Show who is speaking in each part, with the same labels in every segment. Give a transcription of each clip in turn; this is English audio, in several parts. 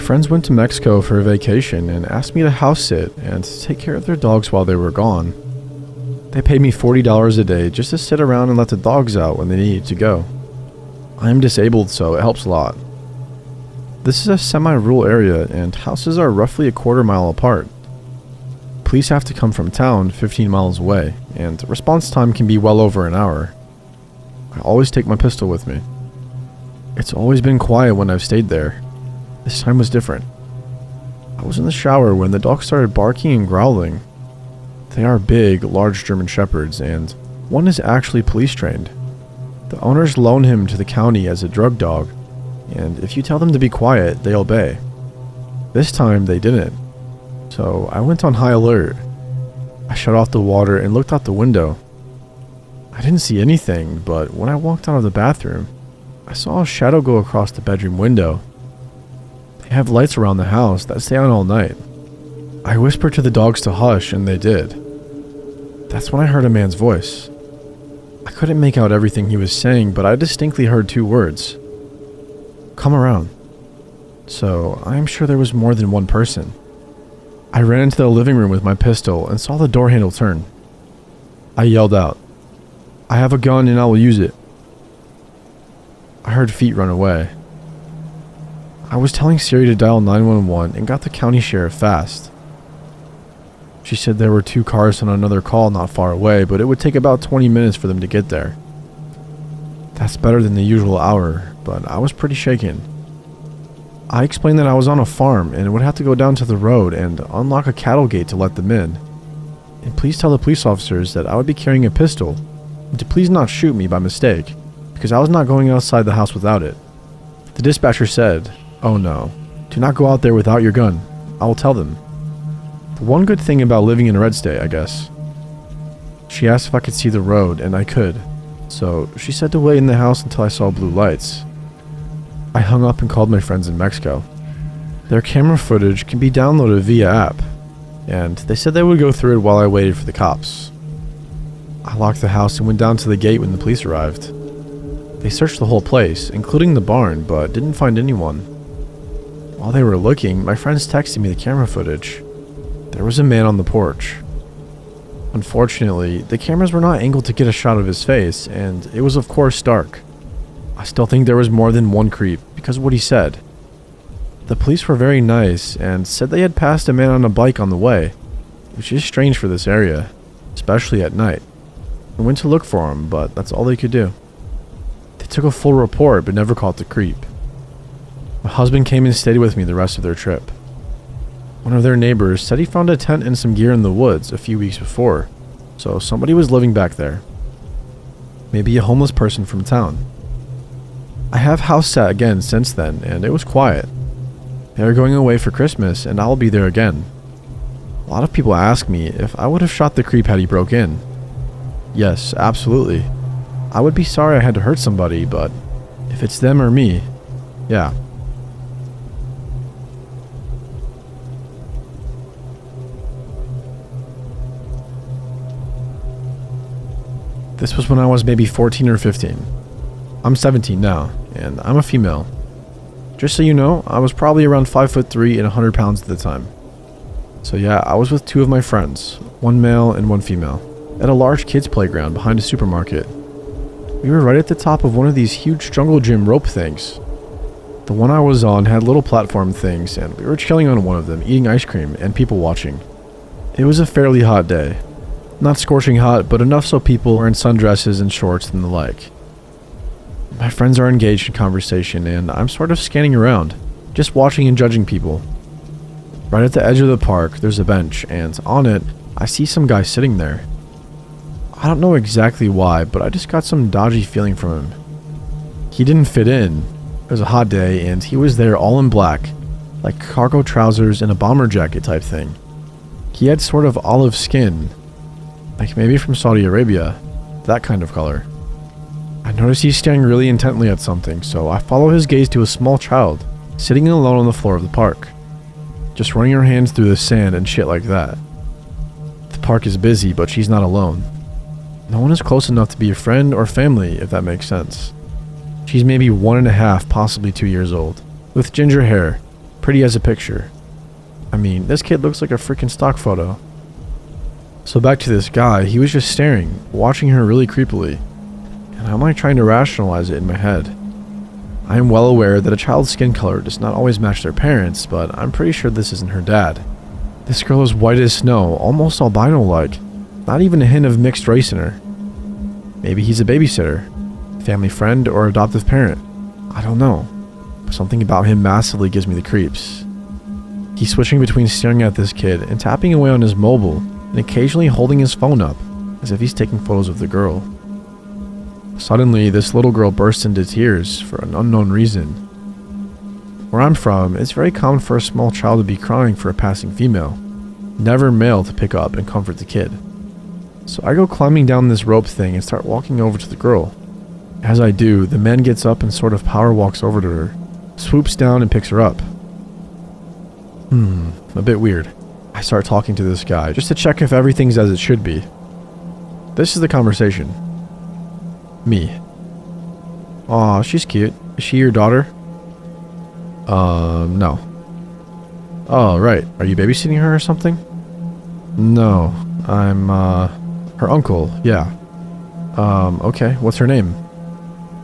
Speaker 1: friends went to Mexico for a vacation and asked me to house sit and to take care of their dogs while they were gone. They paid me $40 a day just to sit around and let the dogs out when they needed to go. I am disabled, so it helps a lot. This is a semi-rural area and houses are roughly a quarter-mile apart. Police have to come from town 15 miles away, and response time can be well over an hour. I always take my pistol with me. It's always been quiet when I've stayed there. This time was different. I was in the shower when the dog started barking and growling. They are big, large German shepherds, and one is actually police trained. The owners loan him to the county as a drug dog, and if you tell them to be quiet, they obey. This time they didn't, so I went on high alert. I shut off the water and looked out the window. I didn't see anything, but when I walked out of the bathroom, I saw a shadow go across the bedroom window. They have lights around the house that stay on all night. I whispered to the dogs to hush, and they did. That's when I heard a man's voice. I couldn't make out everything he was saying, but I distinctly heard two words. Come around. So, I am sure there was more than one person. I ran into the living room with my pistol and saw the door handle turn. I yelled out, I have a gun and I will use it. I heard feet run away. I was telling Siri to dial 911 and got the county sheriff fast. She said there were 2 cars on another call not far away, but it would take about 20 minutes for them to get there. That's better than the usual hour, but I was pretty shaken. I explained that I was on a farm and would have to go down to the road and unlock a cattle gate to let them in. And please tell the police officers that I would be carrying a pistol, and to please not shoot me by mistake, because I was not going outside the house without it. The dispatcher said, "Oh no, do not go out there without your gun. I will tell them." The one good thing about living in a red state, I guess. She asked if I could see the road, and I could, so she said to wait in the house until I saw blue lights. I hung up and called my friends in Mexico. Their camera footage can be downloaded via app, and they said they would go through it while I waited for the cops. I locked the house and went down to the gate when the police arrived. They searched the whole place, including the barn, but didn't find anyone. While they were looking, my friends texted me the camera footage. There was a man on the porch. Unfortunately, the cameras were not angled to get a shot of his face, and it was of course dark. I still think there was more than one creep, because of what he said. The police were very nice, and said they had passed a man on a bike on the way, which is strange for this area, especially at night. I went to look for him, but that's all they could do. They took a full report, but never caught the creep. My husband came and stayed with me the rest of their trip. One of their neighbors said he found a tent and some gear in the woods a few weeks before, so somebody was living back there. Maybe a homeless person from town. I have house sat again since then, and it was quiet. They are going away for Christmas, and I'll be there again. A lot of people ask me if I would have shot the creep had he broke in. Yes, absolutely. I would be sorry I had to hurt somebody, but if it's them or me, yeah. This was when I was maybe 14 or 15. I'm 17 now, and I'm a female. Just so you know, I was probably around 5'3" and 100 pounds at the time. So yeah, I was with 2 of my friends, one male and one female, at a large kids playground behind a supermarket. We were right at the top of one of these huge jungle gym rope things. The one I was on had little platform things, and we were chilling on one of them, eating ice cream and people watching. It was a fairly hot day. Not scorching hot, but enough so people were in sundresses and shorts and the like. My friends are engaged in conversation, and I'm sort of scanning around, just watching and judging people. Right at the edge of the park, there's a bench, and on it, I see some guy sitting there. I don't know exactly why, but I just got some dodgy feeling from him. He didn't fit in. It was a hot day, and he was there all in black, like cargo trousers and a bomber jacket type thing. He had sort of olive skin, like maybe from Saudi Arabia, that kind of color. I noticed he's staring really intently at something, so I follow his gaze to a small child, sitting alone on the floor of the park, just running her hands through the sand and shit like that. The park is busy, but she's not alone. No one is close enough to be a friend or family, if that makes sense. She's maybe 1.5, possibly 2 years old, with ginger hair, Pretty as a picture. I mean, this kid looks like a freaking stock photo. So back to this guy, he was just staring, watching her really creepily. And I'm like trying to rationalize it in my head. I am well aware that a child's skin color does not always match their parents, but I'm pretty sure this isn't her dad. This girl is white as snow, almost albino-like. Not even a hint of mixed race in her. Maybe he's a babysitter, family friend, or adoptive parent. I don't know. But something about him massively gives me the creeps. He's switching between staring at this kid and tapping away on his mobile and occasionally holding his phone up as if he's taking photos of the girl. Suddenly, this little girl bursts into tears for an unknown reason. Where I'm from, it's very common for a small child to be crying for a passing female, never male to pick up and comfort the kid. So I go climbing down this rope thing and start walking over to the girl. As I do, the man gets up and sort of power walks over to her, swoops down and picks her up. A bit weird. I start talking to this guy just to check if everything's as it should be. This is the conversation. Me. Aw, she's cute. Is she your daughter? No. Oh, right. Are you babysitting her or something? No. I'm, her uncle, yeah. Okay. What's her name?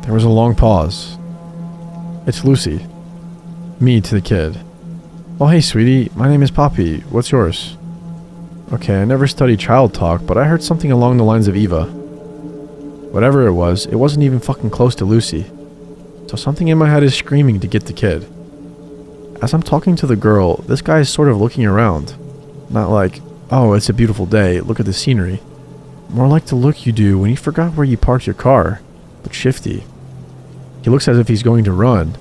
Speaker 1: There was a long pause. It's Lucy. Me to the kid. Oh, hey, sweetie. My name is Poppy. What's yours? Okay, I never studied child talk, but I heard something along the lines of Eva. Whatever it wasn't even fucking close to Lucy. So something in my head is screaming to get the kid. As I'm talking to the girl, this guy is sort of looking around. Not like, oh, it's a beautiful day, look at the scenery. More like the look you do when you forgot where you parked your car, but shifty. He looks as if he's going to run.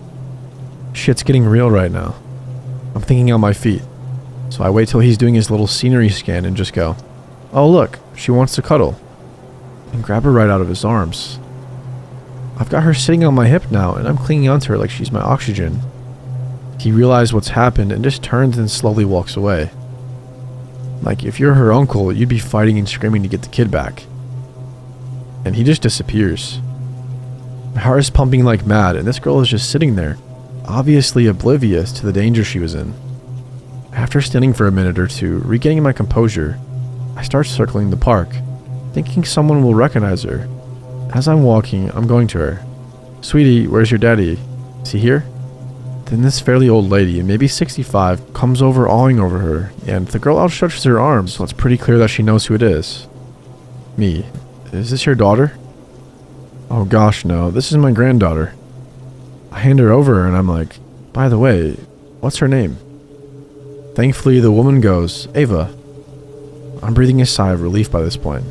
Speaker 1: Shit's getting real right now. I'm thinking on my feet. So I wait till he's doing his little scenery scan and just go, oh look, she wants to cuddle. And grab her right out of his arms. I've got her sitting on my hip now and I'm clinging onto her like she's my oxygen. He realized what's happened and just turns and slowly walks away. Like if you're her uncle, you'd be fighting and screaming to get the kid back. And he just disappears. My heart is pumping like mad and this girl is just sitting there, obviously oblivious to the danger she was in. After standing for a minute or two, regaining my composure, I start circling the park, thinking someone will recognize her. As I'm walking, I'm going to her. Sweetie, where's your daddy? Is he here? Then this fairly old lady, maybe 65, comes over awing over her, and the girl outstretches her arms, so it's pretty clear that she knows who it is. Me. Is this your daughter? Oh gosh, no, this is my granddaughter. I hand her over and I'm like, by the way, what's her name? Thankfully, the woman goes, Ava. I'm breathing a sigh of relief by this point.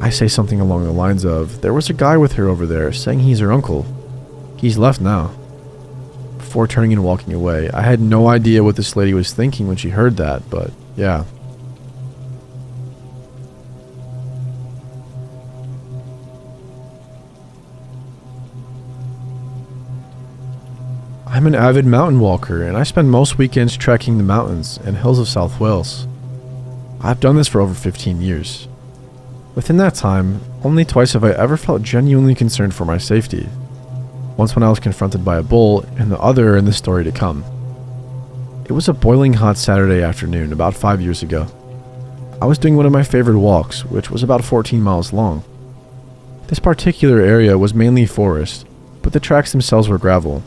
Speaker 1: I say something along the lines of, there was a guy with her over there saying he's her uncle. He's left now. Before turning and walking away, I had no idea what this lady was thinking when she heard that, but yeah. I'm an avid mountain walker, and I spend most weekends trekking the mountains and hills of South Wales. I've done this for over 15 years. Within that time, only twice have I ever felt genuinely concerned for my safety. Once when I was confronted by a bull, and the other in the story to come. It was a boiling hot Saturday afternoon about 5 years ago. I was doing one of my favorite walks, which was about 14 miles long. This particular area was mainly forest, but the tracks themselves were gravel.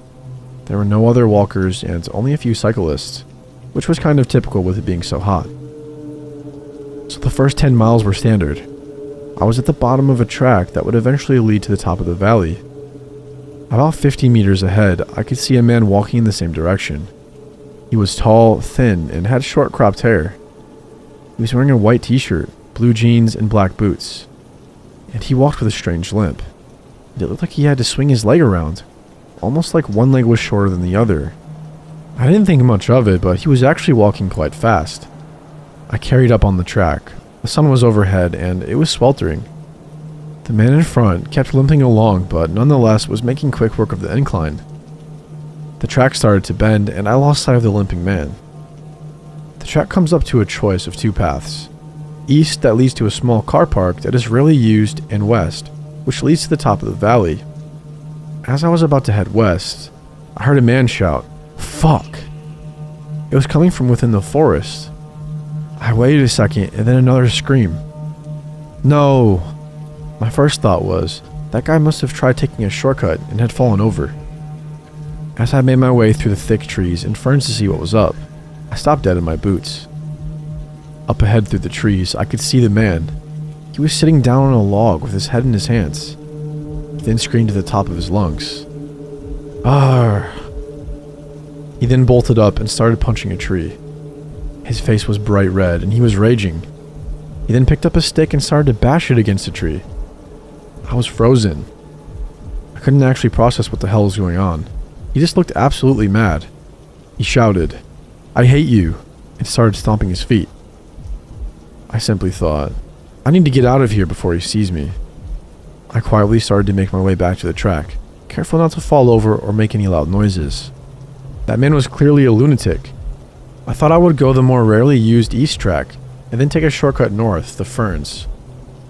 Speaker 1: There were no other walkers and only a few cyclists, which was kind of typical with it being so hot. So the first 10 miles were standard. I was at the bottom of a track that would eventually lead to the top of the valley. About 50 meters ahead, I could see a man walking in the same direction. He was tall, thin, and had short cropped hair. He was wearing a white t-shirt, blue jeans, and black boots. And he walked with a strange limp. It looked like he had to swing his leg around, almost like one leg was shorter than the other. I didn't think much of it, but he was actually walking quite fast. I carried up on the track. The sun was overhead, and it was sweltering. The man in front kept limping along, but nonetheless was making quick work of the incline. The track started to bend, and I lost sight of the limping man. The track comes up to a choice of two paths. East, that leads to a small car park that is rarely used, and west, which leads to the top of the valley. As I was about to head west, I heard a man shout, "Fuck!" It was coming from within the forest. I waited a second and then another scream. No! My first thought was, that guy must have tried taking a shortcut and had fallen over. As I made my way through the thick trees and ferns to see what was up, I stopped dead in my boots. Up ahead through the trees, I could see the man. He was sitting down on a log with his head in his hands. He then screamed at the top of his lungs. Arr! He then bolted up and started punching a tree. His face was bright red and he was raging. He then picked up a stick and started to bash it against a tree. I was frozen. I couldn't actually process what the hell was going on. He just looked absolutely mad. He shouted, "I hate you," and started stomping his feet. I simply thought, I need to get out of here before he sees me. I quietly started to make my way back to the track, careful not to fall over or make any loud noises. That man was clearly a lunatic. I thought I would go the more rarely used east track, and then take a shortcut north, the ferns.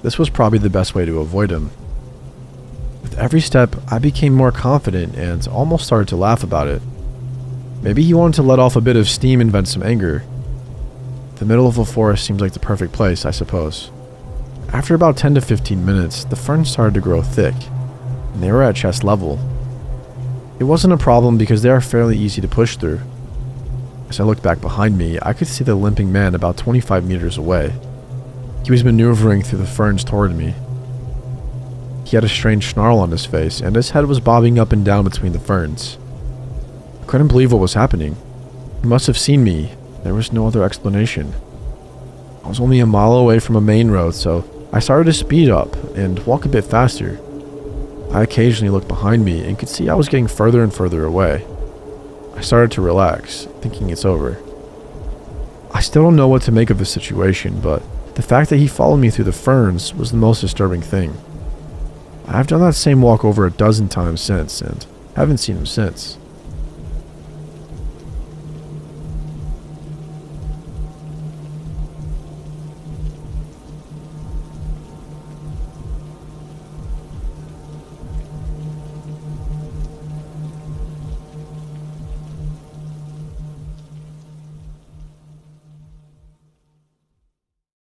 Speaker 1: This was probably the best way to avoid him. With every step, I became more confident and almost started to laugh about it. Maybe he wanted to let off a bit of steam and vent some anger. The middle of a forest seems like the perfect place, I suppose. After about 10 to 15 minutes, the ferns started to grow thick, and they were at chest level. It wasn't a problem because they are fairly easy to push through. As I looked back behind me, I could see the limping man about 25 meters away. He was maneuvering through the ferns toward me. He had a strange snarl on his face, and his head was bobbing up and down between the ferns. I couldn't believe what was happening. He must have seen me. There was no other explanation. I was only a mile away from a main road, so I started to speed up and walk a bit faster. I occasionally looked behind me and could see I was getting further and further away. I started to relax, thinking it's over. I still don't know what to make of the situation, but the fact that he followed me through the ferns was the most disturbing thing. I've done that same walk over a dozen times since, and haven't seen him since.